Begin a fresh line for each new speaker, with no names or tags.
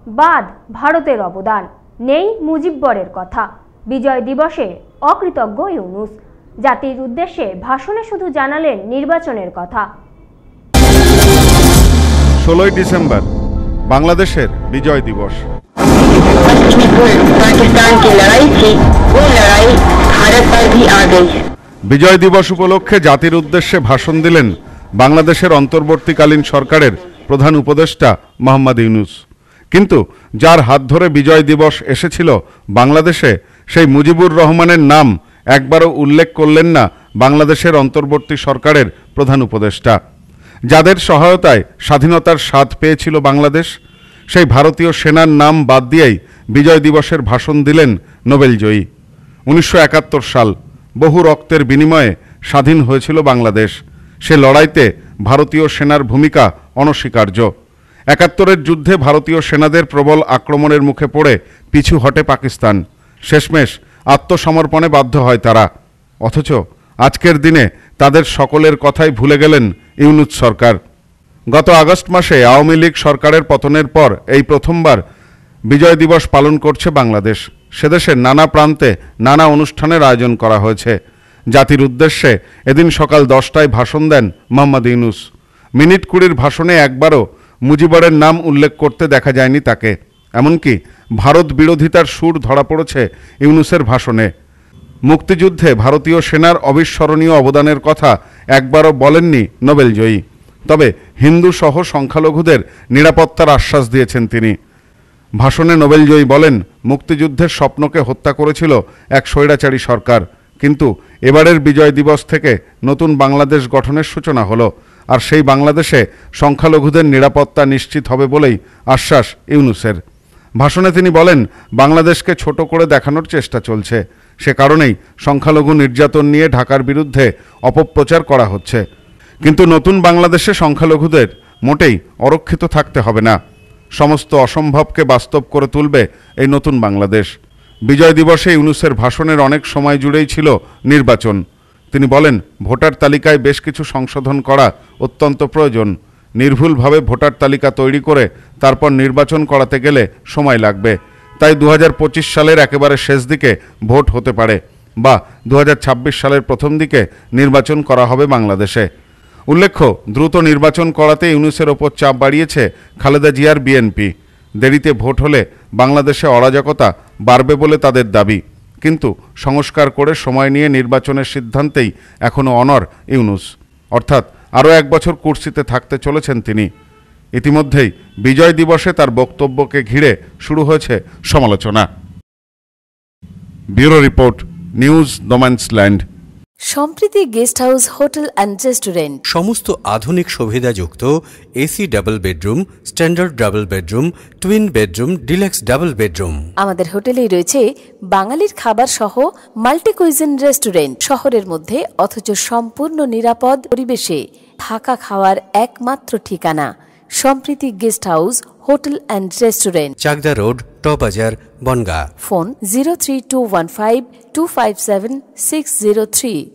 বাদ ভারতের অবদান, নেই মুজিব্বরের কথা। বিজয় দিবসে অকৃতজ্ঞ ইউনূস, জাতির উদ্দেশ্যে ভাষণে শুধু জানালেন নির্বাচনের কথা।
16 ডিসেম্বর বাংলাদেশের বিজয় দিবস। বিজয় দিবস উপলক্ষে জাতির উদ্দেশ্যে ভাষণ দিলেন বাংলাদেশের অন্তর্বর্তীকালীন সরকারের প্রধান উপদেষ্টা মোহাম্মদ ইউনূস। কিন্তু যার হাত ধরে বিজয় দিবস এসেছিল বাংলাদেশে, সেই মুজিবুর রহমানের নাম একবারও উল্লেখ করলেন না বাংলাদেশের অন্তর্বর্তী সরকারের প্রধান উপদেষ্টা। যাদের সহায়তায় স্বাধীনতার স্বাদ পেয়েছিল বাংলাদেশ, সেই ভারতীয় সেনার নাম বাদ দিয়েই বিজয় দিবসের ভাষণ দিলেন নোবেলজয়ী। 1971 সাল, বহু রক্তের বিনিময়ে স্বাধীন হয়েছিল বাংলাদেশ। সে লড়াইতে ভারতীয় সেনার ভূমিকা অনস্বীকার্য। 71-এর যুদ্ধে ভারতীয় সেনাদের প্রবল আক্রমণের মুখে পড়ে পিছু হটে পাকিস্তান। শেষমেশ আত্মসমর্পণে বাধ্য হয় তারা। অথচ আজকের দিনে তাদের সকলের কথাই ভুলে গেলেন ইউনূস সরকার। গত আগস্ট মাসে আওয়ামী লীগ সরকারের পতনের পর এই প্রথমবার বিজয় দিবস পালন করছে বাংলাদেশ। সেদেশের নানা প্রান্তে নানা অনুষ্ঠানের আয়োজন করা হয়েছে। জাতির উদ্দেশ্যে এদিন সকাল 10টায় ভাষণ দেন মোহাম্মদ ইউনূস। মিনিট 20-র ভাষণে একবারও মুজিবরের নাম উল্লেখ করতে দেখা যায়নি তাকে। এমনকি ভারত বিরোধিতার সুর ধরা পড়েছে ইউনূসের ভাষণে। মুক্তিযুদ্ধে ভারতীয় সেনার অবিস্মরণীয় অবদানের কথা একবারও বলেননি নোবেলজয়ী। তবে হিন্দু সহ সংখ্যালঘুদের নিরাপত্তার আশ্বাস দিয়েছেন তিনি। ভাষণে নোবেলজয়ী বলেন, মুক্তিযুদ্ধের স্বপ্নকে হত্যা করেছিল এক স্বৈরাচারী সরকার, কিন্তু এবারের বিজয় দিবস থেকে নতুন বাংলাদেশ গঠনের সূচনা হলো। আর সেই বাংলাদেশে সংখ্যালঘুদের নিরাপত্তা নিশ্চিত হবে বলেই আশ্বাস ইউনূসের। ভাষণে তিনি বলেন, বাংলাদেশকে ছোট করে দেখানোর চেষ্টা চলছে। সে কারণেই সংখ্যালঘু নির্যাতন নিয়ে ঢাকার বিরুদ্ধে অপপ্রচার করা হচ্ছে। কিন্তু নতুন বাংলাদেশে সংখ্যালঘুদের মোটেই অরক্ষিত থাকতে হবে না। সমস্ত অসম্ভবকে বাস্তব করে তুলবে এই নতুন বাংলাদেশ। বিজয় দিবসে ইউনূসের ভাষণের অনেক সময় জুড়েই ছিল নির্বাচন। তিনি বলেন, ভোটার তালিকায় বেশ কিছু সংশোধন করা অত্যন্ত প্রয়োজন। নির্ভুলভাবে ভোটার তালিকা তৈরি করে তারপর নির্বাচন করাতে গেলে সময় লাগবে। তাই 2025 সালের একেবারে শেষ দিকে ভোট হতে পারে, বা 2026 সালের প্রথম দিকে নির্বাচন করা হবে বাংলাদেশে। উল্লেখ্য, দ্রুত নির্বাচন করাতে ইউনূসের ওপর চাপ বাড়িয়েছে খালেদা জিয়ার বিএনপি। দেরিতে ভোট হলে বাংলাদেশে অরাজকতা বাড়বে বলে তাদের দাবি। কিন্তু সংস্কার করে সময় নিয়ে নির্বাচনের সিদ্ধান্তেই এখনও অনড় ইউনূস। অর্থাৎ আরও 1 বছর কুর্সিতে থাকতে চলেছেন তিনি। ইতিমধ্যেই বিজয় দিবসে তার বক্তব্যকে ঘিরে শুরু হয়েছে সমালোচনা। Bureau report, news no man's land.
Sampriti guest house, hotel and restaurant.
সমস্ত আধুনিক সুবিধাযুক্ত AC double bedroom, standard double bedroom, twin bedroom, deluxe double bedroom.
আমাদের হোটেলেই রয়েছে বাঙালির খাবার সহ মাল্টি কুইজিন রেস্টুরেন্ট। শহরের মধ্যে অথচ সম্পূর্ণ নিরাপদ পরিবেশে থাকা খাওয়ার একমাত্র ঠিকানা Sampriti guest house, hotel and restaurant,
Chakdah road, টবাজার, বনগাঁ।
ফোন 03215257603।